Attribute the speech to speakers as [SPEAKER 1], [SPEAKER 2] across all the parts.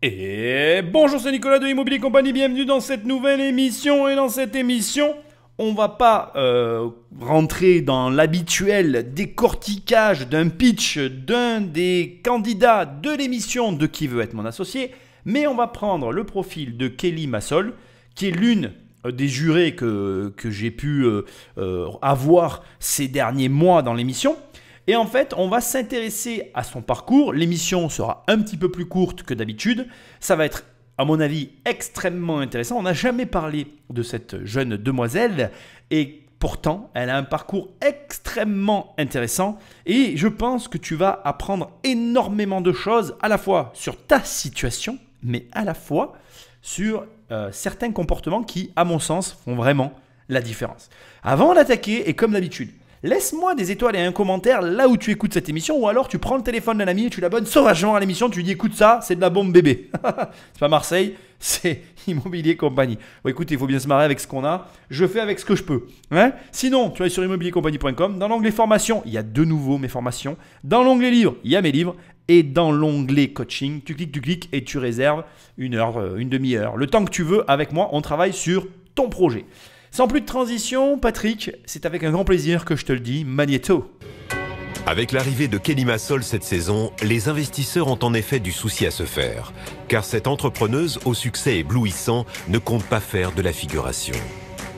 [SPEAKER 1] Et bonjour, c'est Nicolas de Immobilier Compagnie, bienvenue dans cette nouvelle émission. Et dans cette émission, on va pas rentrer dans l'habituel décortiquage d'un pitch d'un des candidats de l'émission de Qui veut être mon associé, mais on va prendre le profil de Kelly Massol, qui est l'une des jurés que j'ai pu avoir ces derniers mois dans l'émission. Et en fait, on va s'intéresser à son parcours. L'émission sera un petit peu plus courte que d'habitude. Ça va être, à mon avis, extrêmement intéressant. On n'a jamais parlé de cette jeune demoiselle et pourtant, elle a un parcours extrêmement intéressant. Et je pense que tu vas apprendre énormément de choses, à la fois sur ta situation, mais à la fois sur certains comportements qui, à mon sens, font vraiment la différence. Avant d'attaquer, et comme d'habitude, laisse-moi des étoiles et un commentaire là où tu écoutes cette émission, ou alors tu prends le téléphone d'un ami et tu l'abonnes sauvagement à l'émission, tu lui dis écoute ça, c'est de la bombe bébé. C'est pas Marseille, c'est Immobilier Compagnie. Bon, écoute, il faut bien se marrer avec ce qu'on a, je fais avec ce que je peux. Sinon, tu vas sur immobiliercompagnie.com, dans l'onglet formation, il y a de nouveau mes formations, dans l'onglet livres, il y a mes livres, et dans l'onglet coaching, tu cliques et tu réserves une heure, une demi-heure, le temps que tu veux avec moi, on travaille sur ton projet. Sans plus de transition, Patrick, c'est avec un grand plaisir que je te le dis, Magnéto.
[SPEAKER 2] Avec l'arrivée de Kelly Massol cette saison, les investisseurs ont en effet du souci à se faire, car cette entrepreneuse au succès éblouissant ne compte pas faire de la figuration.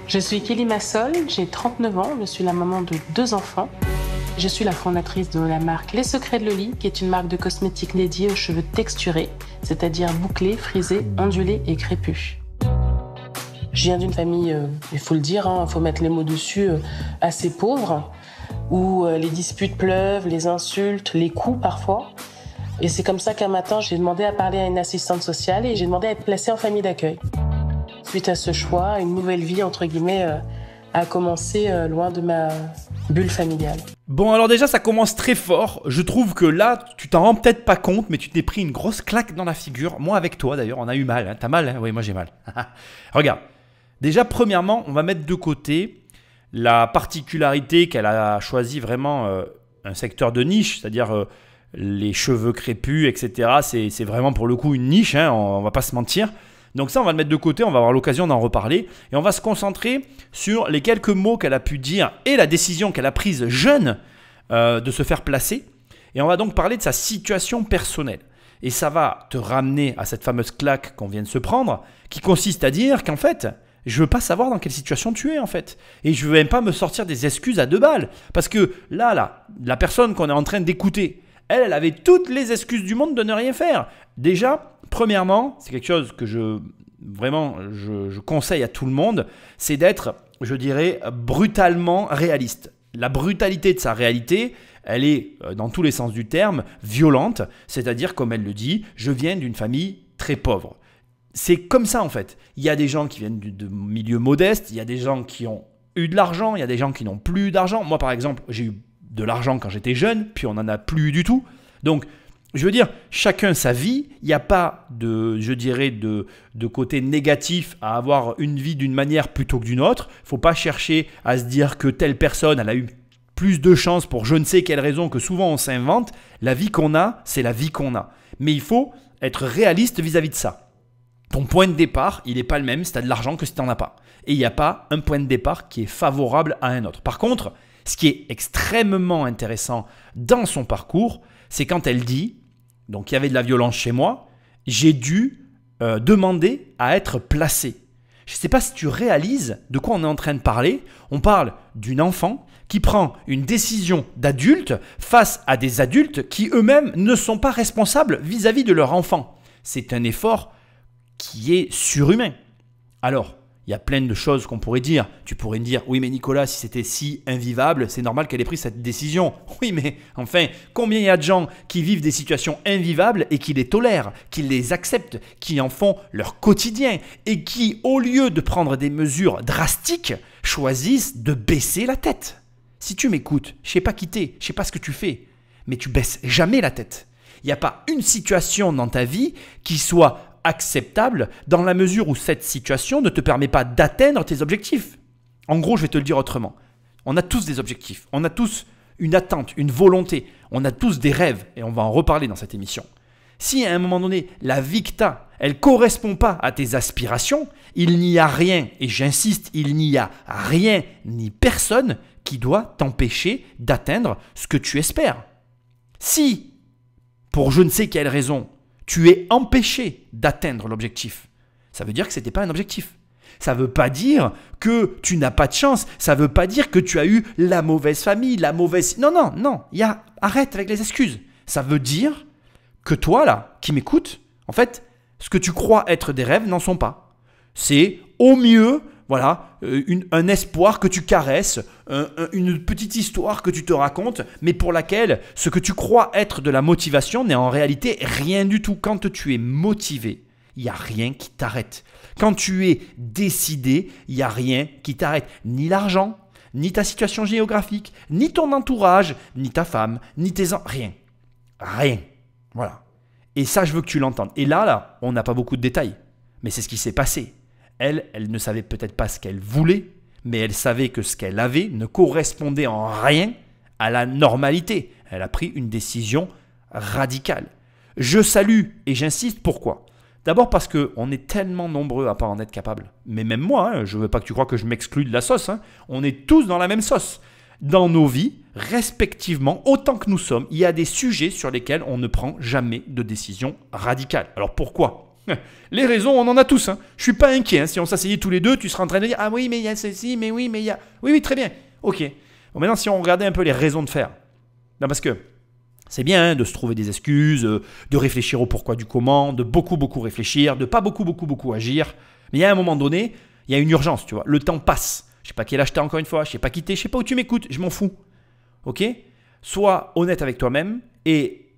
[SPEAKER 3] Je suis Kelly Massol, j'ai 39 ans, je suis la maman de 2 enfants. Je suis la fondatrice de la marque Les Secrets de Loli, qui est une marque de cosmétiques dédiée aux cheveux texturés, c'est-à-dire bouclés, frisés, ondulés et crépus. Je viens d'une famille, il faut le dire, il faut mettre les mots dessus, assez pauvre, où les disputes pleuvent, les insultes, les coups parfois. Et c'est comme ça qu'un matin, j'ai demandé à parler à une assistante sociale et j'ai demandé à être placée en famille d'accueil. Suite à ce choix, une nouvelle vie, entre guillemets, a commencé loin de ma bulle familiale.
[SPEAKER 1] Bon, alors déjà, ça commence très fort. Je trouve que là, tu t'en rends peut-être pas compte, mais tu t'es pris une grosse claque dans la figure. Moi, avec toi, d'ailleurs, on a eu mal. Hein. T'as mal, hein? Oui, moi, j'ai mal. Regarde. Déjà, premièrement, on va mettre de côté la particularité qu'elle a choisi vraiment un secteur de niche, c'est-à-dire les cheveux crépus, etc. C'est vraiment pour le coup une niche, hein, on ne va pas se mentir. Donc ça, on va le mettre de côté, on va avoir l'occasion d'en reparler. Et on va se concentrer sur les quelques mots qu'elle a pu dire et la décision qu'elle a prise jeune de se faire placer. Et on va donc parler de sa situation personnelle. Et ça va te ramener à cette fameuse claque qu'on vient de se prendre, qui consiste à dire qu'en fait, je veux pas savoir dans quelle situation tu es en fait. Et je veux même pas me sortir des excuses à 2 balles. Parce que là, la personne qu'on est en train d'écouter, elle avait toutes les excuses du monde de ne rien faire. Déjà, premièrement, c'est quelque chose que je conseille à tout le monde, c'est d'être, je dirais, brutalement réaliste. La brutalité de sa réalité, elle est, dans tous les sens du terme, violente. C'est-à-dire, comme elle le dit, je viens d'une famille très pauvre. C'est comme ça en fait. Il y a des gens qui viennent de milieux modestes, il y a des gens qui ont eu de l'argent, il y a des gens qui n'ont plus d'argent. Moi par exemple, j'ai eu de l'argent quand j'étais jeune, puis on n'en a plus du tout. Donc, je veux dire, chacun sa vie, il n'y a pas de, je dirais, de côté négatif à avoir une vie d'une manière plutôt que d'une autre. Il ne faut pas chercher à se dire que telle personne, elle a eu plus de chance pour je ne sais quelle raison que souvent on s'invente. La vie qu'on a, c'est la vie qu'on a. Mais il faut être réaliste vis-à-vis de ça. Ton point de départ, il n'est pas le même si tu as de l'argent que si tu n'en as pas. Et il n'y a pas un point de départ qui est favorable à un autre. Par contre, ce qui est extrêmement intéressant dans son parcours, c'est quand elle dit, donc il y avait de la violence chez moi, j'ai dû demander à être placée. Je ne sais pas si tu réalises de quoi on est en train de parler. On parle d'une enfant qui prend une décision d'adulte face à des adultes qui eux-mêmes ne sont pas responsables vis-à-vis de leur enfant. C'est un effort qui est surhumain. Alors, il y a plein de choses qu'on pourrait dire. Tu pourrais me dire, oui mais Nicolas, si c'était si invivable, c'est normal qu'elle ait pris cette décision. Oui mais enfin, combien il y a de gens qui vivent des situations invivables et qui les tolèrent, qui les acceptent, qui en font leur quotidien et qui, au lieu de prendre des mesures drastiques, choisissent de baisser la tête. Si tu m'écoutes, je ne sais pas qui t'es, je ne sais pas ce que tu fais, mais tu baisses jamais la tête. Il n'y a pas une situation dans ta vie qui soit acceptable dans la mesure où cette situation ne te permet pas d'atteindre tes objectifs. En gros, je vais te le dire autrement. On a tous des objectifs, on a tous une attente, une volonté, on a tous des rêves et on va en reparler dans cette émission. Si à un moment donné, la vie que tu as, elle ne correspond pas à tes aspirations, il n'y a rien, et j'insiste, il n'y a rien ni personne qui doit t'empêcher d'atteindre ce que tu espères. Si, pour je ne sais quelle raison, tu es empêché d'atteindre l'objectif, ça veut dire que ce n'était pas un objectif. Ça ne veut pas dire que tu n'as pas de chance. Ça ne veut pas dire que tu as eu la mauvaise famille, la mauvaise... Non. Arrête avec les excuses. Ça veut dire que toi, là, qui m'écoutes, en fait, ce que tu crois être des rêves n'en sont pas. C'est au mieux, voilà, un espoir que tu caresses, une petite histoire que tu te racontes, mais pour laquelle ce que tu crois être de la motivation n'est en réalité rien du tout. Quand tu es motivé, il n'y a rien qui t'arrête. Quand tu es décidé, il n'y a rien qui t'arrête. Ni l'argent, ni ta situation géographique, ni ton entourage, ni ta femme, ni tes enfants. Rien. Rien. Voilà. Et ça, je veux que tu l'entendes. Et là, on n'a pas beaucoup de détails. Mais c'est ce qui s'est passé. Elle ne savait peut-être pas ce qu'elle voulait, mais elle savait que ce qu'elle avait ne correspondait en rien à la normalité. Elle a pris une décision radicale. Je salue et j'insiste, pourquoi ? D'abord parce qu'on est tellement nombreux à ne pas en être capable. Mais même moi, je ne veux pas que tu crois que je m'exclus de la sauce. On est tous dans la même sauce. Dans nos vies, respectivement, autant que nous sommes, il y a des sujets sur lesquels on ne prend jamais de décision radicale. Alors pourquoi ? Les raisons, on en a tous. Je ne suis pas inquiet. Si on s'asseyait tous les deux, tu seras en train de dire « Ah oui, mais il y a ceci, mais oui, mais il y a… » Oui, très bien. Ok. Bon, maintenant, si on regardait un peu les raisons de faire. Non, parce que… c'est bien de se trouver des excuses, de réfléchir au pourquoi du comment, de beaucoup réfléchir, de pas beaucoup agir. Mais il y a un moment donné, il y a une urgence, tu vois. Le temps passe. Je ne sais pas quel âge tu as encore une fois, je ne sais pas qui t'es, je ne sais pas où tu m'écoutes, je m'en fous. Ok ? Sois honnête avec toi-même et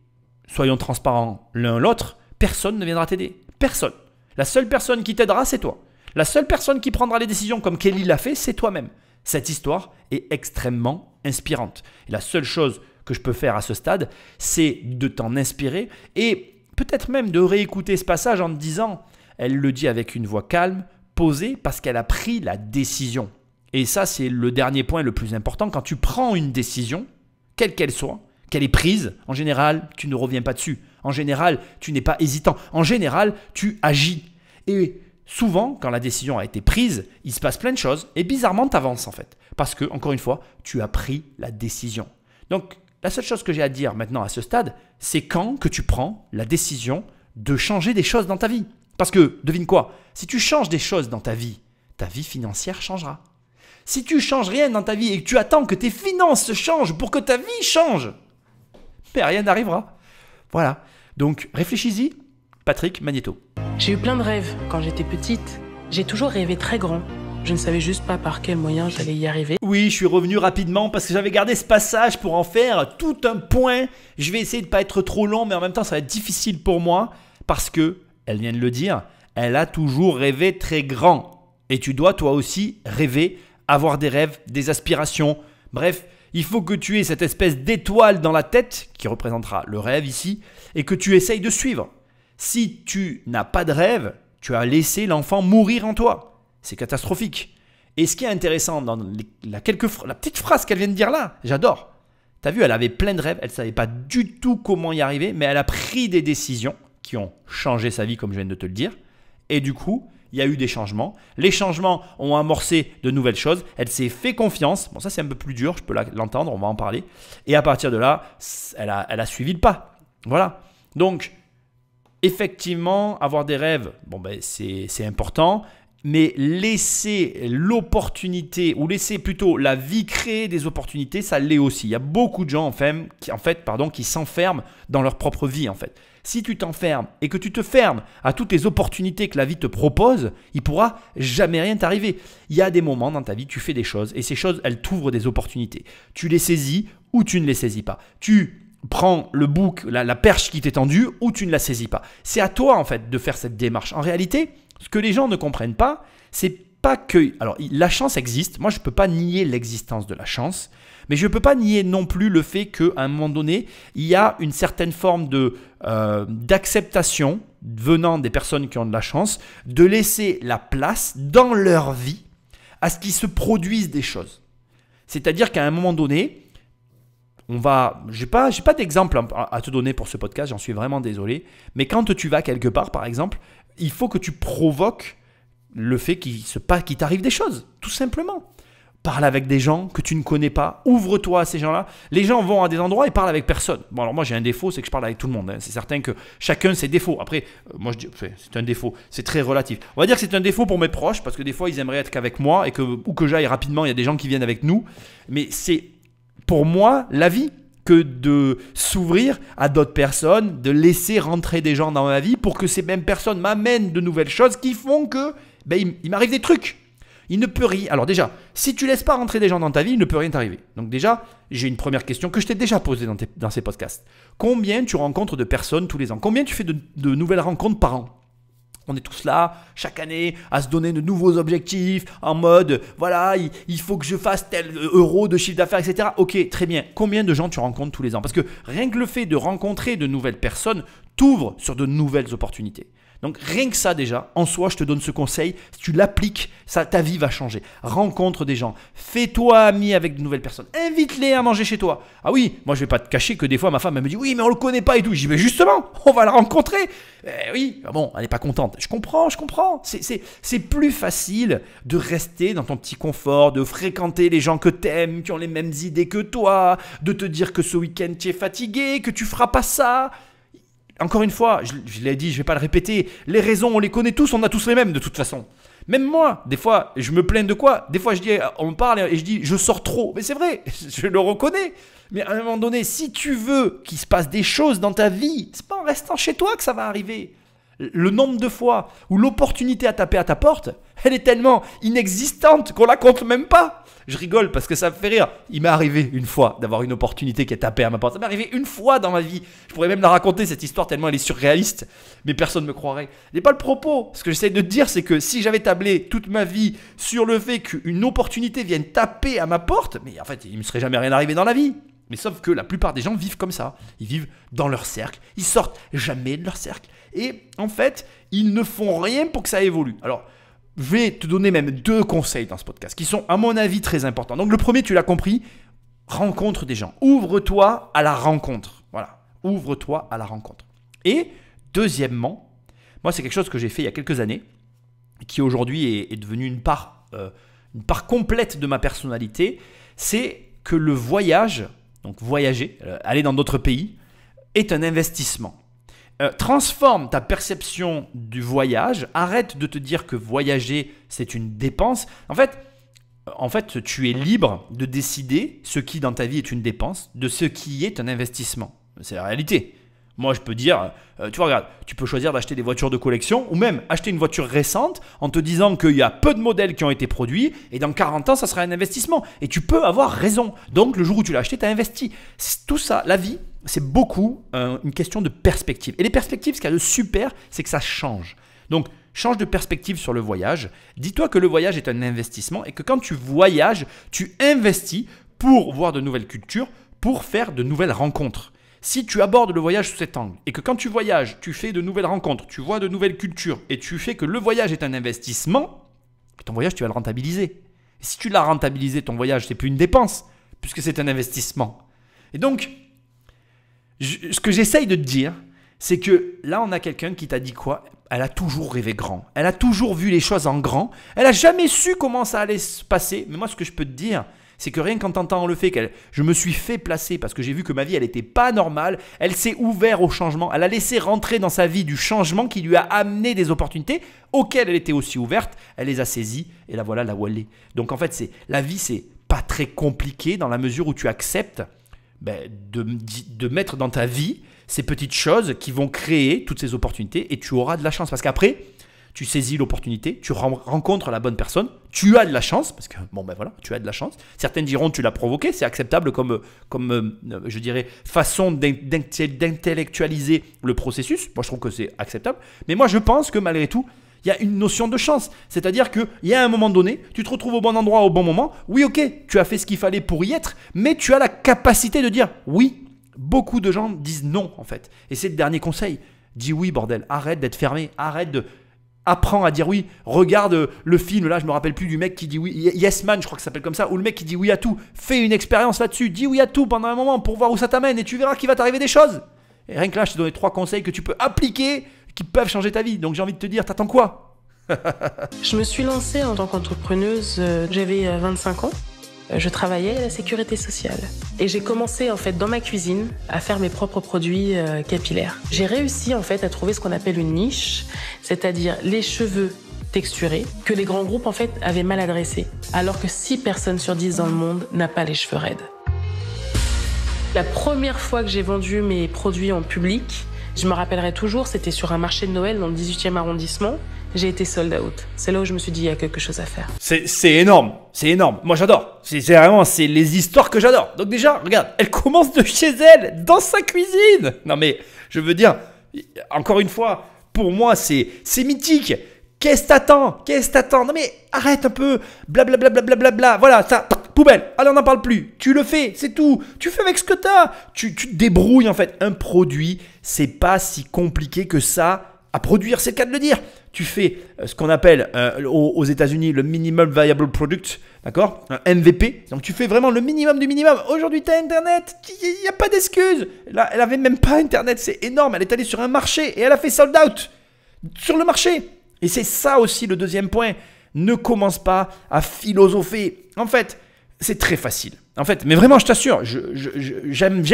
[SPEAKER 1] soyons transparents l'un l'autre, personne ne viendra t'aider. Personne. La seule personne qui t'aidera, c'est toi. La seule personne qui prendra les décisions comme Kelly l'a fait, c'est toi-même. Cette histoire est extrêmement inspirante. Et la seule chose que je peux faire à ce stade, c'est de t'en inspirer et peut-être même de réécouter ce passage en te disant, elle le dit avec une voix calme, posée, parce qu'elle a pris la décision. Et ça, c'est le dernier point le plus important. Quand tu prends une décision, quelle qu'elle soit, qu'elle est prise, en général, tu ne reviens pas dessus. En général, tu n'es pas hésitant. En général, tu agis. Et souvent, quand la décision a été prise, il se passe plein de choses et bizarrement, tu avances en fait. Parce que, encore une fois, tu as pris la décision. Donc, la seule chose que j'ai à te dire maintenant à ce stade, c'est quand que tu prends la décision de changer des choses dans ta vie. Parce que, devine quoi, si tu changes des choses dans ta vie financière changera. Si tu ne changes rien dans ta vie et que tu attends que tes finances changent pour que ta vie change, mais rien n'arrivera. Voilà. Donc, réfléchis-y. Patrick Magnéto.
[SPEAKER 3] J'ai eu plein de rêves quand j'étais petite. J'ai toujours rêvé très grand. Je ne savais juste pas par quel moyen j'allais y arriver.
[SPEAKER 1] Oui, je suis revenu rapidement parce que j'avais gardé ce passage pour en faire tout un point. Je vais essayer de ne pas être trop long, mais en même temps, ça va être difficile pour moi parce que, elle vient de le dire, elle a toujours rêvé très grand. Et tu dois toi aussi rêver, avoir des rêves, des aspirations. Bref, il faut que tu aies cette espèce d'étoile dans la tête qui représentera le rêve ici et que tu essayes de suivre. Si tu n'as pas de rêve, tu as laissé l'enfant mourir en toi. C'est catastrophique. Et ce qui est intéressant dans la petite phrase qu'elle vient de dire là, j'adore. Tu as vu, elle avait plein de rêves, elle ne savait pas du tout comment y arriver, mais elle a pris des décisions qui ont changé sa vie, comme je viens de te le dire. Et du coup, il y a eu des changements. Les changements ont amorcé de nouvelles choses. Elle s'est fait confiance. Bon, ça, c'est un peu plus dur, je peux l'entendre, on va en parler. Et à partir de là, elle a suivi le pas. Voilà. Donc, effectivement, avoir des rêves, bon, ben, c'est important. Mais laisser l'opportunité, ou laisser plutôt la vie créer des opportunités, ça l'est aussi. Il y a beaucoup de gens qui s'enferment dans leur propre vie en fait. Si tu t'enfermes et que tu te fermes à toutes les opportunités que la vie te propose, il ne pourra jamais rien t'arriver. Il y a des moments dans ta vie, tu fais des choses et ces choses, elles t'ouvrent des opportunités. Tu les saisis ou tu ne les saisis pas. Tu prends le bouc, la perche qui t'est tendue ou tu ne la saisis pas. C'est à toi en fait de faire cette démarche. En réalité, ce que les gens ne comprennent pas, c'est pas que… Alors, la chance existe. Moi, je ne peux pas nier l'existence de la chance. Mais je ne peux pas nier non plus le fait qu'à un moment donné, il y a une certaine forme d'acceptation venant des personnes qui ont de la chance, de laisser la place dans leur vie à ce qu'il se produise des choses. C'est-à-dire qu'à un moment donné, j'ai pas d'exemple à te donner pour ce podcast, j'en suis vraiment désolé. Mais quand tu vas quelque part, par exemple, il faut que tu provoques le fait qu'il t'arrive des choses, tout simplement. Parle avec des gens que tu ne connais pas, ouvre-toi à ces gens-là. Les gens vont à des endroits et parlent avec personne. Bon, alors moi j'ai un défaut, c'est que je parle avec tout le monde. Hein. C'est certain que chacun ses défauts. Après, moi je dis, c'est un défaut, c'est très relatif. On va dire que c'est un défaut pour mes proches, parce que des fois ils aimeraient être qu'avec moi ou que j'aille rapidement, il y a des gens qui viennent avec nous. Mais c'est pour moi la vie que de s'ouvrir à d'autres personnes, de laisser rentrer des gens dans ma vie pour que ces mêmes personnes m'amènent de nouvelles choses qui font que il m'arrive des trucs. Il ne peut rien. Alors déjà, si tu laisses pas rentrer des gens dans ta vie, il ne peut rien t'arriver. Donc déjà, j'ai une première question que je t'ai déjà posée dans ces podcasts. Combien tu rencontres de personnes tous les ans? Combien tu fais de nouvelles rencontres par an? On est tous là, chaque année, à se donner de nouveaux objectifs, en mode, voilà, il faut que je fasse tel euro de chiffre d'affaires, etc. Ok, très bien. Combien de gens tu rencontres tous les ans? Parce que rien que le fait de rencontrer de nouvelles personnes t'ouvre sur de nouvelles opportunités. Donc rien que ça déjà, en soi, je te donne ce conseil, si tu l'appliques, ta vie va changer. Rencontre des gens, fais-toi ami avec de nouvelles personnes, invite-les à manger chez toi. Ah oui, moi je vais pas te cacher que des fois ma femme elle me dit oui mais on le connaît pas et tout. Je dis mais justement, on va le rencontrer. Oui, bon, elle n'est pas contente. Je comprends. C'est plus facile de rester dans ton petit confort, de fréquenter les gens que t'aimes, qui ont les mêmes idées que toi, de te dire que ce week-end tu es fatigué, que tu feras pas ça. Encore une fois, je l'ai dit, je ne vais pas le répéter, les raisons, on les connaît tous, on a tous les mêmes de toute façon. Même moi, des fois, je me plains de quoi? Des fois, on me parle et je dis, je sors trop. Mais c'est vrai, je le reconnais. Mais à un moment donné, si tu veux qu'il se passe des choses dans ta vie, c'est pas en restant chez toi que ça va arriver. Le nombre de fois où l'opportunité a tapé à ta porte, elle est tellement inexistante qu'on la compte même pas. Je rigole parce que ça me fait rire. Il m'est arrivé une fois d'avoir une opportunité qui a tapé à ma porte. Ça m'est arrivé une fois dans ma vie. Je pourrais même la raconter cette histoire tellement elle est surréaliste. Mais personne ne me croirait. Ce n'est pas le propos. Ce que j'essaie de te dire, c'est que si j'avais tablé toute ma vie sur le fait qu'une opportunité vienne taper à ma porte, mais en fait, il ne me serait jamais rien arrivé dans la vie. Mais sauf que la plupart des gens vivent comme ça. Ils vivent dans leur cercle. Ils sortent jamais de leur cercle. Et en fait, ils ne font rien pour que ça évolue. Alors, je vais te donner même 2 conseils dans ce podcast qui sont à mon avis très importants. Donc le premier, tu l'as compris, rencontre des gens. Ouvre-toi à la rencontre. Voilà, ouvre-toi à la rencontre. Et deuxièmement, moi c'est quelque chose que j'ai fait il y a quelques années, qui aujourd'hui est devenu une part complète de ma personnalité, c'est que le voyage, donc voyager, aller dans d'autres pays, est un investissement. Transforme ta perception du voyage, arrête de te dire que voyager c'est une dépense. En fait, tu es libre de décider ce qui dans ta vie est une dépense, de ce qui est un investissement. C'est la réalité. Moi je peux dire, tu vois, regarde, tu peux choisir d'acheter des voitures de collection ou même acheter une voiture récente en te disant qu'il y a peu de modèles qui ont été produits et dans 40 ans ça sera un investissement. Et tu peux avoir raison. Donc le jour où tu l'as acheté, tu as investi. Tout ça, la vie, c'est beaucoup une question de perspective. Et les perspectives, ce qu'il y a de super, c'est que ça change. Donc, change de perspective sur le voyage. Dis-toi que le voyage est un investissement et que quand tu voyages, tu investis pour voir de nouvelles cultures, pour faire de nouvelles rencontres. Si tu abordes le voyage sous cet angle et que quand tu voyages, tu fais de nouvelles rencontres, tu vois de nouvelles cultures et tu fais que le voyage est un investissement, ton voyage, tu vas le rentabiliser. Et si tu l'as rentabilisé, ton voyage, c'est plus une dépense puisque c'est un investissement. Et donc, ce que j'essaye de te dire, c'est que là, on a quelqu'un qui t'a dit quoi? Elle a toujours rêvé grand. Elle a toujours vu les choses en grand. Elle n'a jamais su comment ça allait se passer. Mais moi, ce que je peux te dire, c'est que rien qu'en t'entendant le fait que je me suis fait placer parce que j'ai vu que ma vie, elle n'était pas normale, elle s'est ouverte au changement. Elle a laissé rentrer dans sa vie du changement qui lui a amené des opportunités auxquelles elle était aussi ouverte. Elle les a saisies et la voilà là où elle est. Donc en fait, la vie, c'est pas très compliqué dans la mesure où tu acceptes de mettre dans ta vie ces petites choses qui vont créer toutes ces opportunités et tu auras de la chance. Parce qu'après, tu saisis l'opportunité, tu rencontres la bonne personne, tu as de la chance, parce que tu as de la chance. Certains diront tu l'as provoqué, c'est acceptable comme je dirais, façon d'intellectualiser le processus. Moi, je trouve que c'est acceptable. Mais moi, je pense que malgré tout, il y a une notion de chance. C'est-à-dire qu'il y a un moment donné, tu te retrouves au bon endroit au bon moment. Oui, ok, tu as fait ce qu'il fallait pour y être, mais tu as la capacité de dire oui. Beaucoup de gens disent non, en fait. Et c'est le dernier conseil. Dis oui, bordel. Arrête d'être fermé. Arrête de... Apprends à dire oui. Regarde le film, là, je me rappelle plus du mec qui dit oui. Yes Man, je crois que ça s'appelle comme ça. Ou le mec qui dit oui à tout. Fais une expérience là-dessus. Dis oui à tout pendant un moment pour voir où ça t'amène. Et tu verras qu'il va t'arriver des choses. Et rien que là, je t'ai donné 3 conseils que tu peux appliquer, qui peuvent changer ta vie. Donc j'ai envie de te dire, t'attends quoi?
[SPEAKER 3] Je me suis lancée en tant qu'entrepreneuse, j'avais 25 ans. Je travaillais à la sécurité sociale. Et j'ai commencé en fait dans ma cuisine à faire mes propres produits capillaires. J'ai réussi en fait à trouver ce qu'on appelle une niche, c'est-à-dire les cheveux texturés que les grands groupes en fait avaient mal adressés. Alors que 6 personnes sur 10 dans le monde n'a pas les cheveux raides. La première fois que j'ai vendu mes produits en public, je me rappellerai toujours, c'était sur un marché de Noël dans le 18e arrondissement. J'ai été sold out. C'est là où je me suis dit, il y a quelque chose à faire.
[SPEAKER 1] C'est énorme. C'est énorme. Moi, j'adore. C'est vraiment, c'est les histoires que j'adore. Donc déjà, regarde, elle commence de chez elle, dans sa cuisine. Non mais, je veux dire, encore une fois, pour moi, c'est mythique. Qu'est-ce que t'attends? Non mais, arrête un peu. Blablabla. Bla. Voilà, ça, poubelle. Allez, on n'en parle plus. Tu le fais, c'est tout. Tu fais avec ce que t'as. Tu te débrouilles en fait. Un produit, c'est pas si compliqué que ça à produire, c'est le cas de le dire. Tu fais ce qu'on appelle aux États-Unis le Minimum Viable Product, d'accord? Un MVP. Donc tu fais vraiment le minimum du minimum. Aujourd'hui, tu as Internet, il n'y a pas d'excuse. Là, elle n'avait même pas Internet, c'est énorme. Elle est allée sur un marché et elle a fait sold out sur le marché. Et c'est ça aussi le deuxième point. Ne commence pas à philosopher. En fait, c'est très facile. En fait, mais vraiment, je t'assure, j'aime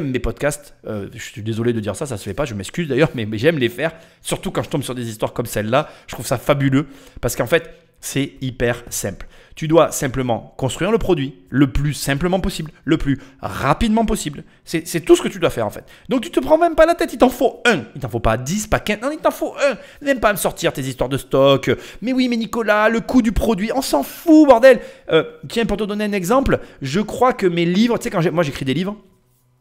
[SPEAKER 1] mes podcasts. Je suis désolé de dire ça, ça se fait pas, je m'excuse d'ailleurs, mais j'aime les faire. Surtout quand je tombe sur des histoires comme celle-là, je trouve ça fabuleux parce qu'en fait, c'est hyper simple. Tu dois simplement construire le produit le plus simplement possible, le plus rapidement possible. C'est tout ce que tu dois faire en fait. Donc tu te prends même pas la tête, il t'en faut un. Il t'en faut pas 10, pas 15, non, il t'en faut un. N'aime pas me sortir tes histoires de stock. Mais oui, mais Nicolas, le coût du produit, on s'en fout, bordel. Tiens, pour te donner un exemple, je crois que mes livres, tu sais, moi j'écris des livres.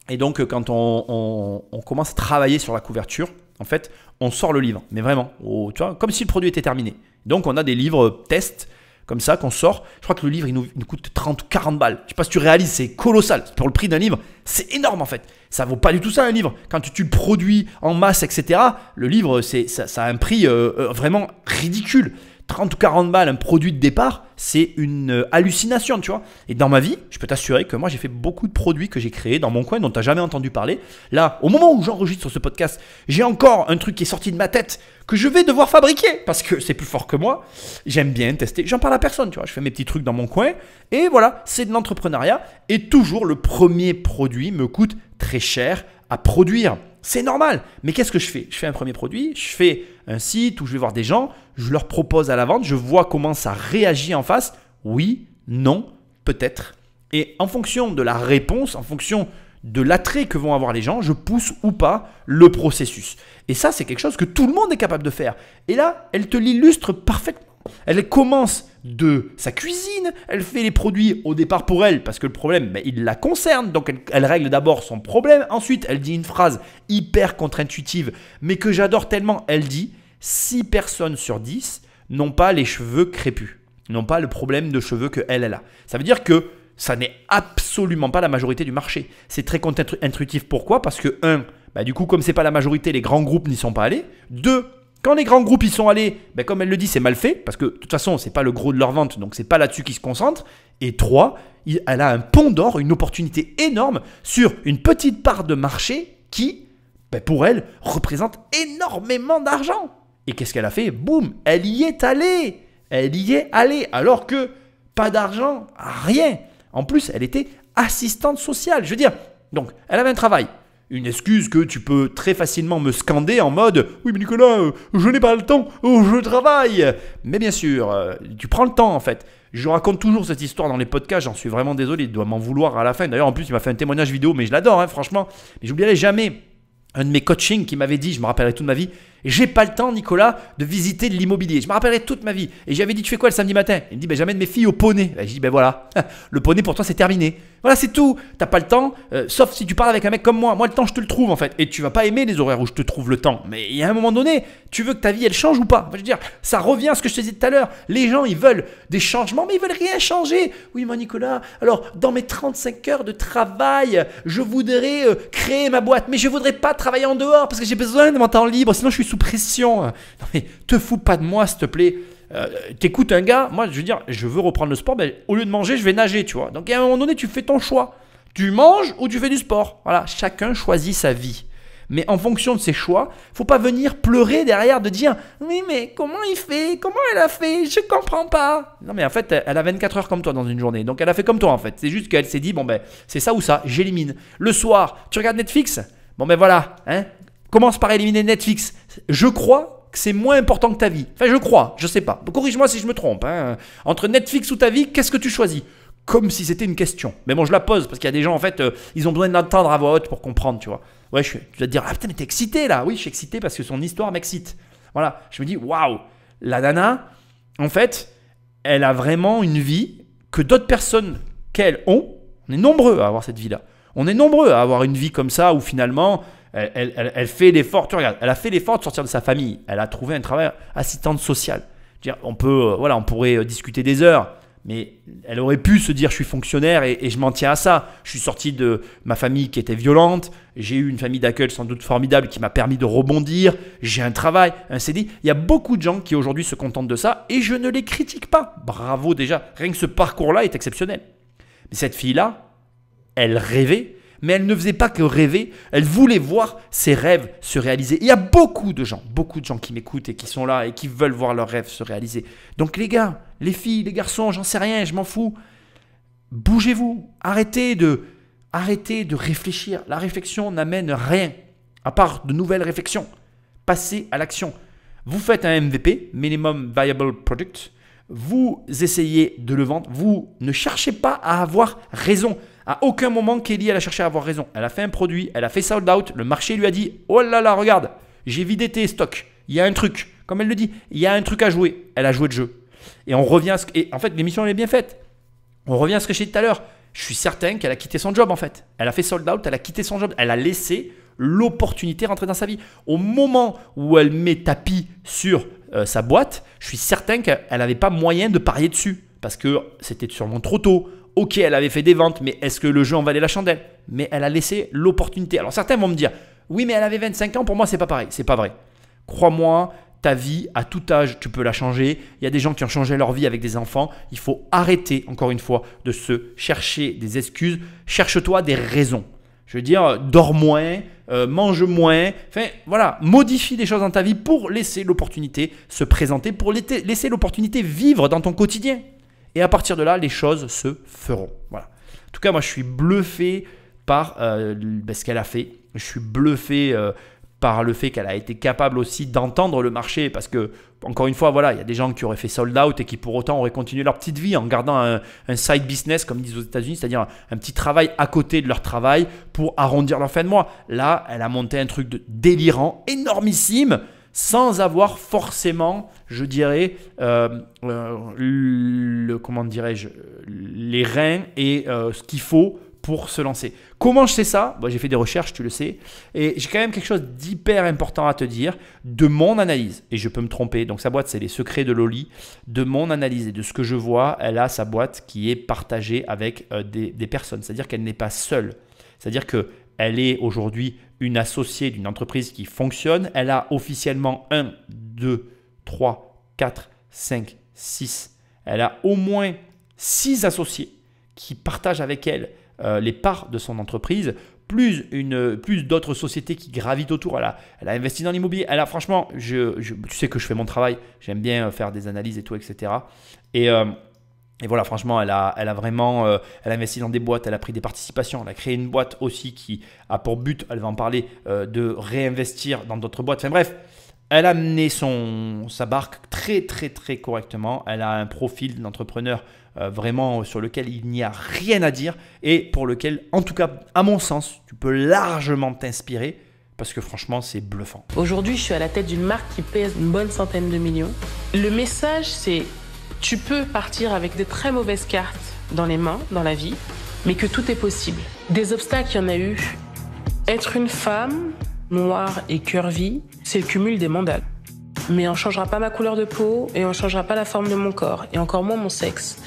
[SPEAKER 1] Et donc quand on commence à travailler sur la couverture, en fait, on sort le livre. Mais vraiment, tu vois, comme si le produit était terminé. Donc on a des livres tests comme ça qu'on sort. Je crois que le livre il nous coûte 30 ou 40 balles. Je sais pas si tu réalises, c'est colossal. Pour le prix d'un livre, c'est énorme en fait. Ça vaut pas du tout ça un livre. Quand tu le produis en masse, etc., le livre, ça a un prix vraiment ridicule. 30 ou 40 balles, un produit de départ, c'est une hallucination, tu vois. Et dans ma vie, je peux t'assurer que moi, j'ai fait beaucoup de produits que j'ai créés dans mon coin dont tu n'as jamais entendu parler. Là, au moment où j'enregistre ce podcast, j'ai encore un truc qui est sorti de ma tête que je vais devoir fabriquer parce que c'est plus fort que moi. J'aime bien tester. J'en parle à personne, tu vois. Je fais mes petits trucs dans mon coin et voilà, c'est de l'entrepreneuriat. Et toujours, le premier produit me coûte très cher à produire. C'est normal. Mais qu'est-ce que je fais? Je fais un premier produit, je fais un site où je vais voir des gens, je leur propose à la vente, je vois comment ça réagit en face. Oui, non, peut-être. Et en fonction de la réponse, en fonction de l'attrait que vont avoir les gens, je pousse ou pas le processus. Et ça, c'est quelque chose que tout le monde est capable de faire. Et là, elle te l'illustre parfaitement. Elle commence de sa cuisine, elle fait les produits au départ pour elle parce que le problème, il la concerne. Donc elle règle d'abord son problème. Ensuite, elle dit une phrase hyper contre-intuitive mais que j'adore tellement. Elle dit 6 personnes sur 10 n'ont pas les cheveux crépus, n'ont pas le problème de cheveux qu'elle a. Ça veut dire que ça n'est absolument pas la majorité du marché. C'est très contre-intuitif. Pourquoi? Parce que du coup, comme ce n'est pas la majorité, les grands groupes n'y sont pas allés. 2, quand les grands groupes y sont allés, comme elle le dit, c'est mal fait parce que de toute façon, ce n'est pas le gros de leur vente, donc ce n'est pas là-dessus qu'ils se concentrent. Et 3, elle a un pont d'or, une opportunité énorme sur une petite part de marché qui, pour elle, représente énormément d'argent. Et qu'est-ce qu'elle a fait? Boum, elle y est allée. Elle y est allée alors que pas d'argent, rien. En plus, elle était assistante sociale. Je veux dire, donc, elle avait un travail. Une excuse que tu peux très facilement me scander en mode « Oui, mais Nicolas, je n'ai pas le temps, je travaille !» Mais bien sûr, tu prends le temps en fait. Je raconte toujours cette histoire dans les podcasts, j'en suis vraiment désolé, il doit m'en vouloir à la fin. D'ailleurs, en plus, il m'a fait un témoignage vidéo, mais je l'adore, franchement. Mais j'oublierai jamais un de mes coachings qui m'avait dit, je me rappellerai toute ma vie, « J'ai pas le temps, Nicolas, de visiter de l'immobilier. » Je me rappellerai toute ma vie. Et j'avais dit « Tu fais quoi le samedi matin ?» Il me dit « J'amène mes filles au poney. » J'ai dit « Voilà, le poney pour toi c'est terminé. » Voilà, c'est tout. T'as pas le temps, sauf si tu parles avec un mec comme moi. Moi, le temps, je te le trouve en fait. Et tu vas pas aimer les horaires où je te trouve le temps. Mais il y a un moment donné, Tu veux que ta vie, elle change ou pas? Je veux dire, ça revient à ce que je te disais tout à l'heure. Les gens, ils veulent des changements, mais ils veulent rien changer. Oui, moi, Nicolas, alors, dans mes 35 heures de travail, je voudrais créer ma boîte, mais je voudrais pas travailler en dehors parce que j'ai besoin de mon temps libre, sinon je suis sous pression. Non, mais te fous pas de moi, s'il te plaît. T'écoutes un gars, moi, je veux dire, je veux reprendre le sport, mais au lieu de manger, je vais nager, tu vois. Donc, à un moment donné, tu fais ton choix. Tu manges ou tu fais du sport. Voilà, chacun choisit sa vie. Mais en fonction de ses choix, il ne faut pas venir pleurer derrière de dire « Oui, mais comment il fait? Comment elle a fait? Je ne comprends pas. » Non, mais en fait, elle a 24 heures comme toi dans une journée. Donc, elle a fait comme toi, en fait. C'est juste qu'elle s'est dit « Bon, ben, c'est ça ou ça, j'élimine. » Le soir, tu regardes Netflix? Bon, ben voilà. Hein, commence par éliminer Netflix. Je crois que c'est moins important que ta vie. Enfin, je crois, je ne sais pas. Corrige-moi si je me trompe. Hein. Entre Netflix ou ta vie, qu'est-ce que tu choisis? Comme si c'était une question. Mais bon, je la pose parce qu'il y a des gens, en fait, ils ont besoin d'entendre à voix haute pour comprendre, tu vois. Ouais, tu vas te dire, ah putain, mais t'es excité là. Oui, je suis excité parce que son histoire m'excite. Voilà, je me dis, waouh, la nana, en fait, elle a vraiment une vie que d'autres personnes qu'elle ont. On est nombreux à avoir cette vie-là. On est nombreux à avoir une vie comme ça où finalement, elle fait l'effort. Tu regardes, elle a fait l'effort de sortir de sa famille. Elle a trouvé un travail assistante sociale. On pourrait discuter des heures. Mais elle aurait pu se dire je suis fonctionnaire et je m'en tiens à ça. Je suis sorti de ma famille qui était violente. J'ai eu une famille d'accueil sans doute formidable qui m'a permis de rebondir. J'ai un travail, un CDI. Il y a beaucoup de gens qui aujourd'hui se contentent de ça et je ne les critique pas. Bravo déjà. Rien que ce parcours-là est exceptionnel. Mais cette fille-là, elle rêvait, mais elle ne faisait pas que rêver. Elle voulait voir ses rêves se réaliser. Il y a beaucoup de gens qui m'écoutent et qui sont là et qui veulent voir leurs rêves se réaliser. Donc les gars, les filles, les garçons, j'en sais rien, je m'en fous. Bougez-vous, arrêtez de réfléchir. La réflexion n'amène rien, à part de nouvelles réflexions. Passez à l'action. Vous faites un MVP, Minimum Viable Product. Vous essayez de le vendre. Vous ne cherchez pas à avoir raison. À aucun moment, Kelly, elle a cherché à avoir raison. Elle a fait un produit, elle a fait sold out. Le marché lui a dit « Oh là là, regarde, j'ai vidé tes stocks. Il y a un truc. » Comme elle le dit, il y a un truc à jouer. Elle a joué le jeu. Et on revient à ce que… Et en fait, l'émission, elle est bien faite. On revient à ce que j'ai dit tout à l'heure. Je suis certain qu'elle a quitté son job, en fait. Elle a fait sold out, elle a quitté son job. Elle a laissé l'opportunité rentrer dans sa vie. Au moment où elle met tapis sur sa boîte, je suis certain qu'elle n'avait pas moyen de parier dessus. Parce que c'était sûrement trop tôt. Ok, elle avait fait des ventes, mais est-ce que le jeu en valait la chandelle? Mais elle a laissé l'opportunité. Alors certains vont me dire, oui, mais elle avait 25 ans, pour moi, c'est pas pareil. C'est pas vrai. Crois-moi, ta vie, à tout âge, tu peux la changer. Il y a des gens qui ont changé leur vie avec des enfants. Il faut arrêter, encore une fois, de se chercher des excuses. Cherche-toi des raisons. Je veux dire, dors moins, mange moins. Enfin, voilà, modifie des choses dans ta vie pour laisser l'opportunité se présenter, pour laisser l'opportunité vivre dans ton quotidien. Et à partir de là, les choses se feront. Voilà. En tout cas, moi, je suis bluffé par ce qu'elle a fait. Je suis bluffé par le fait qu'elle a été capable aussi d'entendre le marché. Parce que, encore une fois, voilà, il y a des gens qui auraient fait sold out et qui pour autant auraient continué leur petite vie en gardant un side business, comme ils disent aux États-Unis, c'est-à-dire un petit travail à côté de leur travail pour arrondir leur fin de mois. Là, elle a monté un truc de délirant, énormissime, sans avoir forcément, je dirais, comment dirais-je, les reins et ce qu'il faut pour se lancer. Comment je sais ça? J'ai fait des recherches, tu le sais, et j'ai quand même quelque chose d'hyper important à te dire de mon analyse, et je peux me tromper, donc sa boîte c'est les secrets de Loli, de mon analyse et de ce que je vois, elle a sa boîte qui est partagée avec des personnes, c'est-à-dire qu'elle n'est pas seule, c'est-à-dire qu'elle est aujourd'hui une associée d'une entreprise qui fonctionne, elle a officiellement 1, 2, 3, 4, 5, 6, elle a au moins 6 associés qui partagent avec elle les parts de son entreprise, plus d'autres sociétés qui gravitent autour. Elle a investi dans l'immobilier. Elle a franchement, tu sais que je fais mon travail, j'aime bien faire des analyses et tout, etc. Et voilà, franchement, elle a vraiment, elle a investi dans des boîtes, elle a pris des participations, elle a créé une boîte aussi qui a pour but, elle va en parler, de réinvestir dans d'autres boîtes. Enfin bref, elle a mené sa barque très, très, très correctement. Elle a un profil d'entrepreneur vraiment sur lequel il n'y a rien à dire et pour lequel, en tout cas, à mon sens, tu peux largement t'inspirer parce que franchement, c'est bluffant.
[SPEAKER 3] Aujourd'hui, je suis à la tête d'une marque qui pèse une bonne centaine de millions. Le message, c'est tu peux partir avec des très mauvaises cartes dans les mains, dans la vie, mais que tout est possible. Des obstacles, il y en a eu. Être une femme noire et curvy, c'est le cumul des mandales. mais on changera pas ma couleur de peau et on changera pas la forme de mon corps et encore moins mon sexe.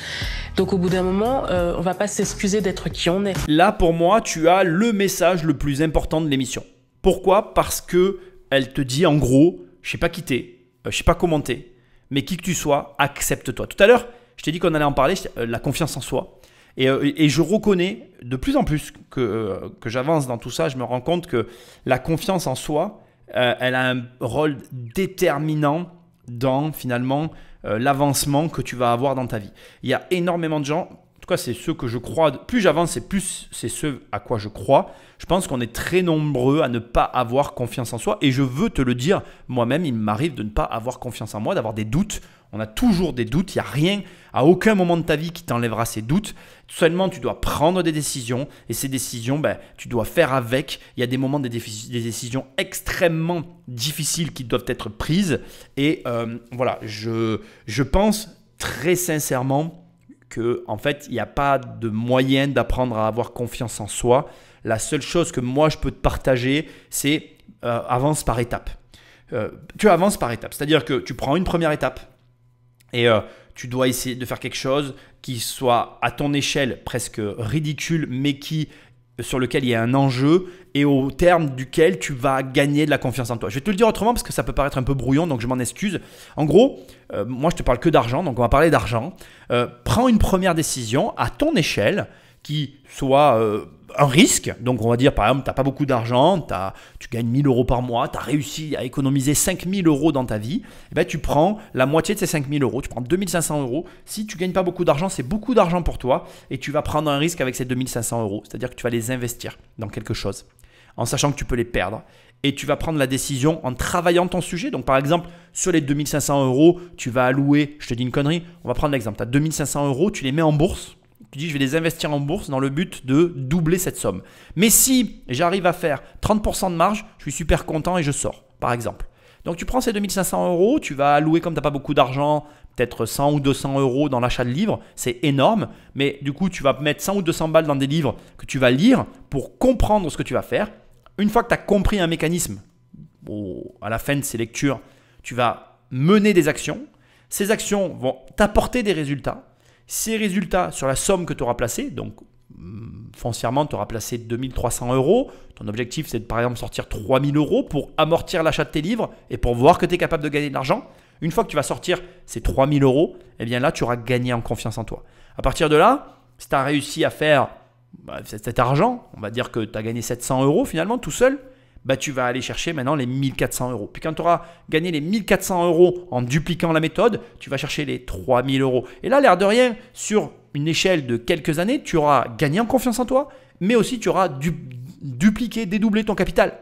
[SPEAKER 3] Donc au bout d'un moment, on va pas s'excuser d'être qui on est.
[SPEAKER 1] Là, pour moi, tu as le message le plus important de l'émission. Pourquoi ? Parce que elle te dit en gros, je sais pas qui t'es, je sais pas comment t'es, mais qui que tu sois, accepte-toi. Tout à l'heure, je t'ai dit qu'on allait en parler, la confiance en soi. Et je reconnais de plus en plus que j'avance dans tout ça, je me rends compte que la confiance en soi, elle a un rôle déterminant dans finalement l'avancement que tu vas avoir dans ta vie. Il y a énormément de gens, en tout cas c'est ceux que je crois, plus j'avance et plus c'est ceux à quoi je crois. Je pense qu'on est très nombreux à ne pas avoir confiance en soi et je veux te le dire, moi-même il m'arrive de ne pas avoir confiance en moi, d'avoir des doutes. On a toujours des doutes, il n'y a rien, à aucun moment de ta vie qui t'enlèvera ces doutes. Seulement, tu dois prendre des décisions et ces décisions, tu dois faire avec. Il y a des moments, des décisions extrêmement difficiles qui doivent être prises. Et voilà, je pense très sincèrement qu'en fait, il n'y a pas de moyen d'apprendre à avoir confiance en soi. La seule chose que moi, je peux te partager, c'est avance par étapes. Tu avances par étapes, c'est-à-dire que tu prends une première étape. Et tu dois essayer de faire quelque chose qui soit à ton échelle presque ridicule, mais sur lequel il y a un enjeu et au terme duquel tu vas gagner de la confiance en toi. Je vais te le dire autrement parce que ça peut paraître un peu brouillon, donc je m'en excuse. En gros, moi je te parle que d'argent, donc on va parler d'argent. Prends une première décision à ton échelle qui soit un risque. Donc on va dire par exemple, tu n'as pas beaucoup d'argent, tu gagnes 1 000 € par mois, tu as réussi à économiser 5 000 € dans ta vie, et ben, tu prends la moitié de ces 5 000 €, tu prends 2 500 €. Si tu ne gagnes pas beaucoup d'argent, c'est beaucoup d'argent pour toi et tu vas prendre un risque avec ces 2 500 €. C'est-à-dire que tu vas les investir dans quelque chose en sachant que tu peux les perdre. Et tu vas prendre la décision en travaillant ton sujet. Donc par exemple, sur les 2 500 €, tu vas allouer, je te dis une connerie, on va prendre l'exemple, tu as 2 500 €, tu les mets en bourse. Tu dis, je vais les investir en bourse dans le but de doubler cette somme. Mais si j'arrive à faire 30% de marge, je suis super content et je sors, par exemple. Donc, tu prends ces 2 500 €, tu vas allouer, comme tu n'as pas beaucoup d'argent, peut-être 100 ou 200 € dans l'achat de livres. C'est énorme. Mais du coup, tu vas mettre 100 ou 200 balles dans des livres que tu vas lire pour comprendre ce que tu vas faire. Une fois que tu as compris un mécanisme, à la fin de ces lectures, tu vas mener des actions. Ces actions vont t'apporter des résultats. Ces résultats sur la somme que tu auras placée, donc foncièrement tu auras placé 2 300 €, ton objectif c'est de par exemple sortir 3 000 € pour amortir l'achat de tes livres et pour voir que tu es capable de gagner de l'argent. Une fois que tu vas sortir ces 3 000 €, eh bien là tu auras gagné en confiance en toi. À partir de là, si tu as réussi à faire cet argent, on va dire que tu as gagné 700 € finalement tout seul, tu vas aller chercher maintenant les 1 400 €. Puis quand tu auras gagné les 1 400 € en dupliquant la méthode, tu vas chercher les 3 000 €. Et là, l'air de rien, sur une échelle de quelques années, tu auras gagné en confiance en toi, mais aussi tu auras dupliqué, dédoublé ton capital.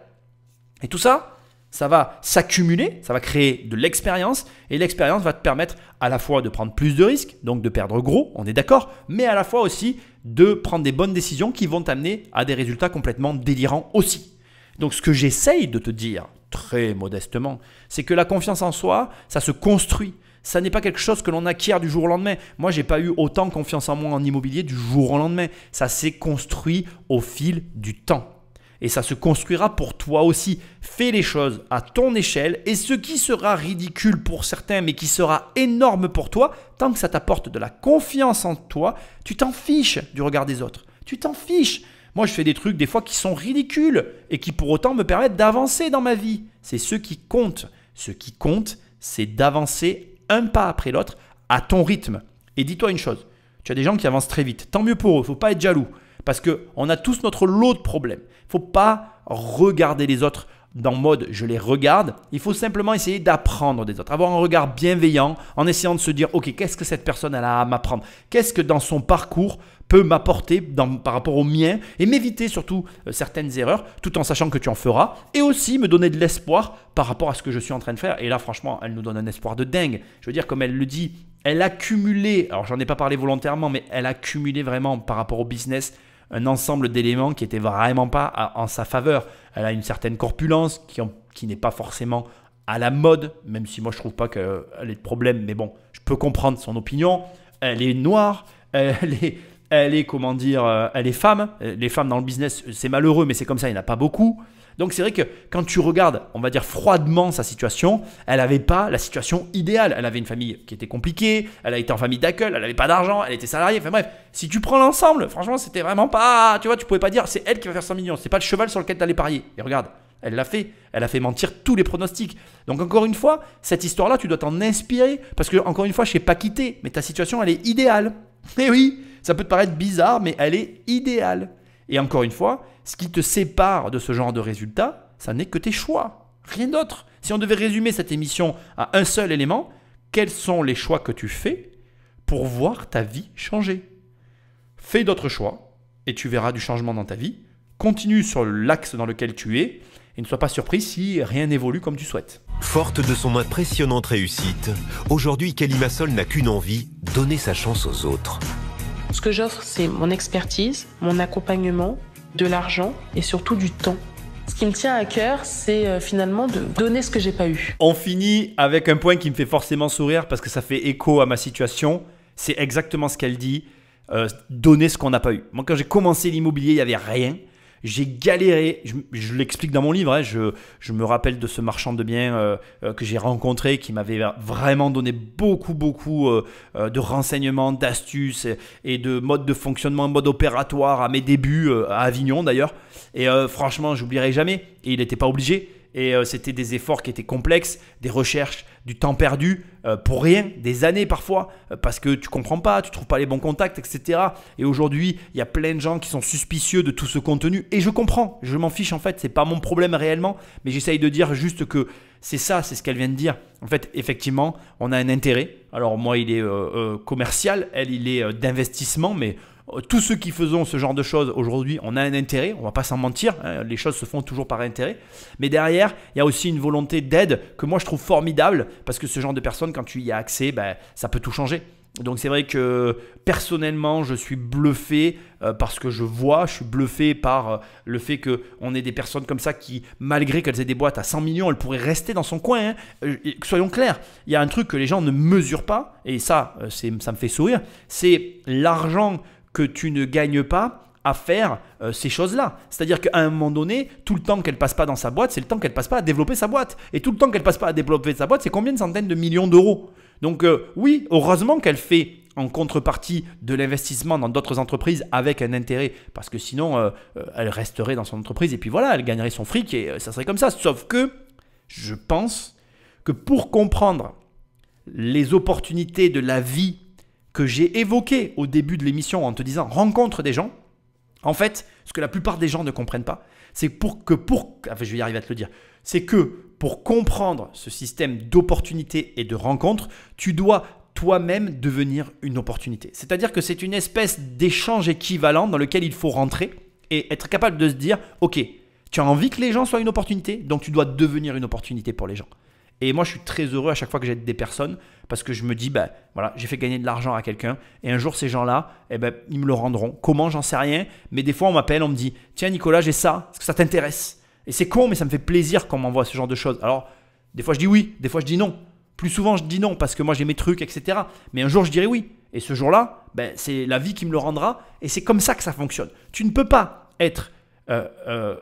[SPEAKER 1] Et tout ça, ça va s'accumuler, ça va créer de l'expérience et l'expérience va te permettre à la fois de prendre plus de risques, donc de perdre gros, on est d'accord, mais à la fois aussi de prendre des bonnes décisions qui vont t'amener à des résultats complètement délirants aussi. Donc, ce que j'essaye de te dire, très modestement, c'est que la confiance en soi, ça se construit. Ça n'est pas quelque chose que l'on acquiert du jour au lendemain. Moi, je n'ai pas eu autant confiance en moi en immobilier du jour au lendemain. Ça s'est construit au fil du temps. Et ça se construira pour toi aussi. Fais les choses à ton échelle et ce qui sera ridicule pour certains, mais qui sera énorme pour toi, tant que ça t'apporte de la confiance en toi, tu t'en fiches du regard des autres. Tu t'en fiches. Moi, je fais des trucs des fois qui sont ridicules et qui pour autant me permettent d'avancer dans ma vie. C'est ce qui compte. Ce qui compte, c'est d'avancer un pas après l'autre à ton rythme. Et dis-toi une chose, tu as des gens qui avancent très vite. Tant mieux pour eux, il ne faut pas être jaloux parce qu'on a tous notre lot de problèmes. Il ne faut pas regarder les autres dans mode je les regarde. Il faut simplement essayer d'apprendre des autres, avoir un regard bienveillant en essayant de se dire ok, qu'est-ce que cette personne elle a à m'apprendre? Qu'est-ce que dans son parcours peut m'apporter par rapport au mien et m'éviter surtout certaines erreurs tout en sachant que tu en feras et aussi me donner de l'espoir par rapport à ce que je suis en train de faire. Et là franchement, elle nous donne un espoir de dingue. Je veux dire, comme elle le dit, elle a cumulé, alors j'en ai pas parlé volontairement, mais elle a cumulé vraiment par rapport au business un ensemble d'éléments qui n'étaient vraiment pas en sa faveur. Elle a une certaine corpulence qui n'est pas forcément à la mode, même si moi je ne trouve pas qu'elle ait de problème, mais bon, je peux comprendre son opinion. Elle est noire, elle est comment dire, elle est femme. Les femmes dans le business, c'est malheureux, mais c'est comme ça, il n'y en a pas beaucoup. Donc c'est vrai que quand tu regardes, on va dire froidement sa situation, elle n'avait pas la situation idéale. Elle avait une famille qui était compliquée, elle a été en famille d'accueil, elle n'avait pas d'argent, elle était salariée. Enfin bref, si tu prends l'ensemble, franchement, c'était vraiment pas… Tu vois, tu pouvais pas dire c'est elle qui va faire 100 millions. C'est pas le cheval sur lequel tu allais parier. Et regarde, elle l'a fait. Elle a fait mentir tous les pronostics. Donc encore une fois, cette histoire-là, tu dois t'en inspirer. Parce que encore une fois, je ne sais pas quitter, mais ta situation, elle est idéale. Et oui, ça peut te paraître bizarre, mais elle est idéale. Et encore une fois, ce qui te sépare de ce genre de résultat, ça n'est que tes choix. Rien d'autre. Si on devait résumer cette émission à un seul élément, quels sont les choix que tu fais pour voir ta vie changer? Fais d'autres choix et tu verras du changement dans ta vie. Continue sur l'axe dans lequel tu es et ne sois pas surpris si rien n'évolue comme tu souhaites.
[SPEAKER 2] Forte de son impressionnante réussite, aujourd'hui Kelly Massol n'a qu'une envie, donner sa chance aux autres.
[SPEAKER 3] Ce que j'offre, c'est mon expertise, mon accompagnement, de l'argent et surtout du temps. Ce qui me tient à cœur, c'est finalement de donner ce que j'ai pas eu.
[SPEAKER 1] On finit avec un point qui me fait forcément sourire parce que ça fait écho à ma situation. C'est exactement ce qu'elle dit, donner ce qu'on n'a pas eu. Moi, quand j'ai commencé l'immobilier, il n'y avait rien. J'ai galéré, je l'explique dans mon livre, hein, je me rappelle de ce marchand de biens que j'ai rencontré qui m'avait vraiment donné beaucoup de renseignements, d'astuces et de modes de fonctionnement, mode opératoire à mes débuts, à Avignon d'ailleurs. Et franchement, j'oublierai jamais et il n'était pas obligé. Et c'était des efforts qui étaient complexes, des recherches, du temps perdu pour rien, des années parfois, parce que tu ne comprends pas, tu ne trouves pas les bons contacts, etc. Et aujourd'hui, il y a plein de gens qui sont suspicieux de tout ce contenu. Et je comprends, je m'en fiche en fait, ce n'est pas mon problème réellement. Mais j'essaye de dire juste que c'est ça, c'est ce qu'elle vient de dire. En fait, effectivement, on a un intérêt. Alors moi, il est commercial, elle, il est d'investissement, mais… Tous ceux qui faisons ce genre de choses aujourd'hui, on a un intérêt, on ne va pas s'en mentir, hein, les choses se font toujours par intérêt. Mais derrière, il y a aussi une volonté d'aide que moi je trouve formidable parce que ce genre de personnes, quand tu y as accès, ça peut tout changer. Donc c'est vrai que personnellement, je suis bluffé parce que je suis bluffé par le fait qu'on ait des personnes comme ça qui, malgré qu'elles aient des boîtes à 100 millions, elles pourraient rester dans son coin. Hein. Soyons clairs, il y a un truc que les gens ne mesurent pas, et ça me fait sourire, c'est l'argent que tu ne gagnes pas à faire ces choses-là. C'est-à-dire qu'à un moment donné, tout le temps qu'elle ne passe pas dans sa boîte, c'est le temps qu'elle ne passe pas à développer sa boîte. Et tout le temps qu'elle ne passe pas à développer sa boîte, c'est combien de centaines de millions d'euros? Donc oui, heureusement qu'elle fait en contrepartie de l'investissement dans d'autres entreprises avec un intérêt, parce que sinon, elle resterait dans son entreprise et puis voilà, elle gagnerait son fric et ça serait comme ça. Sauf que je pense que pour comprendre les opportunités de la vie que j'ai évoqué au début de l'émission en te disant rencontre des gens, en fait, ce que la plupart des gens ne comprennent pas, c'est je vais y arriver à te le dire, c'est que pour comprendre ce système d'opportunités et de rencontres, tu dois toi-même devenir une opportunité. C'est-à-dire que c'est une espèce d'échange équivalent dans lequel il faut rentrer et être capable de se dire, ok, tu as envie que les gens soient une opportunité, donc tu dois devenir une opportunité pour les gens. Et moi, je suis très heureux à chaque fois que j'aide des personnes parce que je me dis, voilà, j'ai fait gagner de l'argent à quelqu'un et un jour, ces gens-là, ils me le rendront. Comment, j'en sais rien. Mais des fois, on m'appelle, on me dit, tiens Nicolas, j'ai ça, est-ce que ça t'intéresse? Et c'est con, mais ça me fait plaisir qu'on m'envoie ce genre de choses. Alors, des fois, je dis oui, des fois, je dis non. Plus souvent, je dis non parce que moi, j'ai mes trucs, etc. Mais un jour, je dirai oui. Et ce jour-là, c'est la vie qui me le rendra. Et c'est comme ça que ça fonctionne. Tu ne peux pas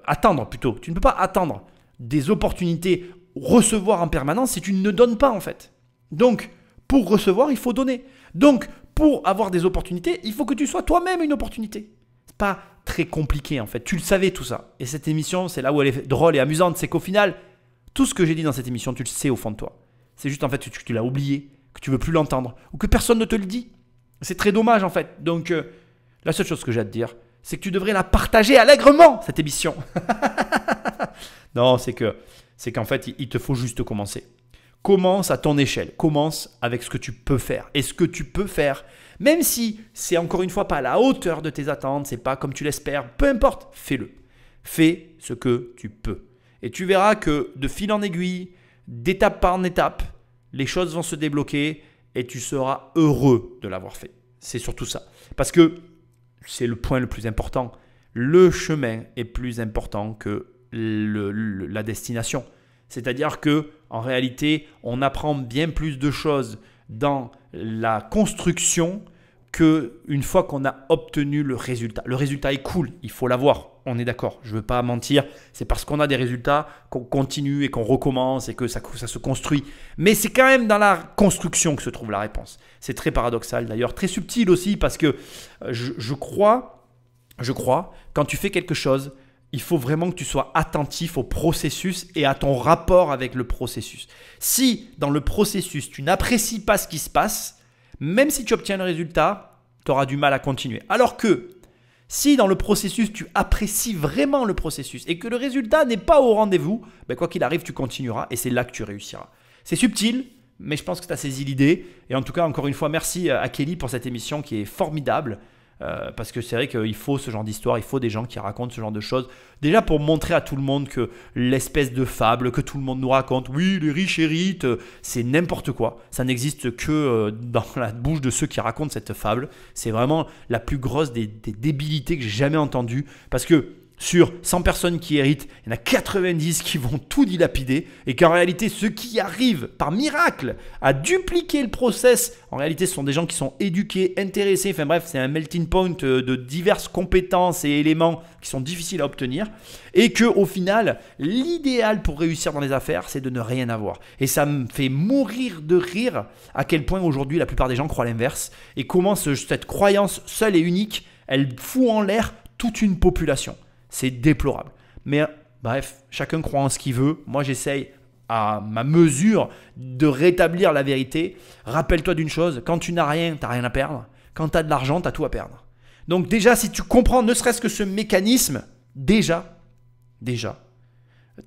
[SPEAKER 1] attendre plutôt. Tu ne peux pas attendre des opportunités, recevoir en permanence si tu ne donnes pas en fait. Donc, pour recevoir, il faut donner. Donc, pour avoir des opportunités, il faut que tu sois toi-même une opportunité. C'est pas très compliqué en fait. Tu le savais tout ça. Et cette émission, c'est là où elle est drôle et amusante. C'est qu'au final, tout ce que j'ai dit dans cette émission, tu le sais au fond de toi. C'est juste en fait que tu l'as oublié, que tu veux plus l'entendre ou que personne ne te le dit. C'est très dommage en fait. Donc, la seule chose que j'ai à te dire, c'est que tu devrais la partager allègrement, cette émission. Non, c'est qu'en fait, il te faut juste commencer. Commence à ton échelle. Commence avec ce que tu peux faire. Et ce que tu peux faire, même si c'est encore une fois pas à la hauteur de tes attentes, c'est pas comme tu l'espères, peu importe, fais-le. Fais ce que tu peux. Et tu verras que de fil en aiguille, d'étape par étape, les choses vont se débloquer et tu seras heureux de l'avoir fait. C'est surtout ça. Parce que c'est le point le plus important. Le chemin est plus important que la destination. C'est-à-dire que en réalité, on apprend bien plus de choses dans la construction qu'une fois qu'on a obtenu le résultat. Le résultat est cool, il faut l'avoir. on est d'accord, je ne veux pas mentir, c'est parce qu'on a des résultats qu'on continue et qu'on recommence et que ça se construit. Mais c'est quand même dans la construction que se trouve la réponse. C'est très paradoxal d'ailleurs, très subtil aussi parce que je crois, quand tu fais quelque chose, il faut vraiment que tu sois attentif au processus et à ton rapport avec le processus. Si dans le processus, tu n'apprécies pas ce qui se passe, même si tu obtiens le résultat, tu auras du mal à continuer. Alors que si dans le processus, tu apprécies vraiment le processus et que le résultat n'est pas au rendez-vous, ben quoi qu'il arrive, tu continueras et c'est là que tu réussiras. C'est subtil, mais je pense que tu as saisi l'idée. Et en tout cas, encore une fois, merci à Kelly pour cette émission qui est formidable. Parce que c'est vrai qu'il faut ce genre d'histoire, il faut des gens qui racontent ce genre de choses. Déjà pour montrer à tout le monde que l'espèce de fable que tout le monde nous raconte, oui les riches héritent, c'est n'importe quoi. Ça n'existe que dans la bouche de ceux qui racontent cette fable. C'est vraiment la plus grosse des débilités que j'ai jamais entendues. Parce que sur 100 personnes qui héritent, il y en a 90 qui vont tout dilapider et qu'en réalité, ceux qui arrivent par miracle à dupliquer le process, en réalité, ce sont des gens qui sont éduqués, intéressés, enfin bref, c'est un melting point de diverses compétences et éléments qui sont difficiles à obtenir et qu'au final, l'idéal pour réussir dans les affaires, c'est de ne rien avoir. Et ça me fait mourir de rire à quel point aujourd'hui, la plupart des gens croient l'inverse et comment cette croyance seule et unique, elle fout en l'air toute une population. C'est déplorable. Mais bref, chacun croit en ce qu'il veut. Moi, j'essaye à ma mesure de rétablir la vérité. Rappelle-toi d'une chose, quand tu n'as rien, tu n'as rien à perdre. Quand tu as de l'argent, tu as tout à perdre. Donc déjà, si tu comprends ne serait-ce que ce mécanisme, déjà, tu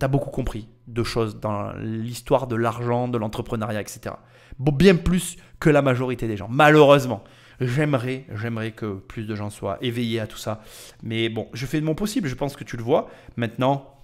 [SPEAKER 1] as beaucoup compris de choses dans l'histoire de l'argent, de l'entrepreneuriat, etc. Bon, bien plus que la majorité des gens, malheureusement. J'aimerais que plus de gens soient éveillés à tout ça. Mais bon, je fais de mon possible, je pense que tu le vois. Maintenant,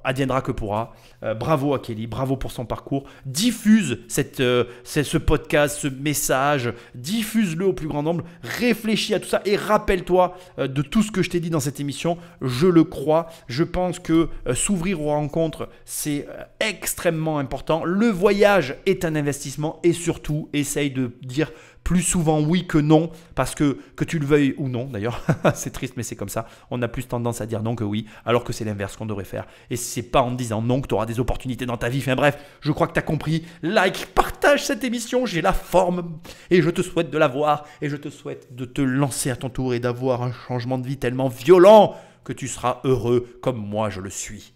[SPEAKER 1] adviendra que pourra. Bravo à Kelly, bravo pour son parcours. Diffuse ce podcast, ce message, diffuse-le au plus grand nombre. Réfléchis à tout ça et rappelle-toi de tout ce que je t'ai dit dans cette émission. Je le crois. Je pense que s'ouvrir aux rencontres, c'est extrêmement important. Le voyage est un investissement et surtout, essaye de dire plus souvent oui que non, parce que tu le veuilles ou non d'ailleurs, c'est triste mais c'est comme ça, on a plus tendance à dire non que oui, alors que c'est l'inverse qu'on devrait faire. Et c'est pas en disant non que tu auras des opportunités dans ta vie. Enfin bref, je crois que tu as compris. Like, partage cette émission, j'ai la forme et je te souhaite de la voir et je te souhaite de te lancer à ton tour et d'avoir un changement de vie tellement violent que tu seras heureux comme moi je le suis.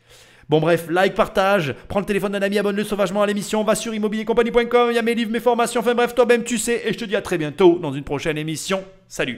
[SPEAKER 1] Bon bref, like, partage, prends le téléphone d'un ami, abonne-le sauvagement à l'émission, va sur immobiliercompagnie.com, il y a mes livres, mes formations, enfin bref, toi-même tu sais, et je te dis à très bientôt dans une prochaine émission. Salut!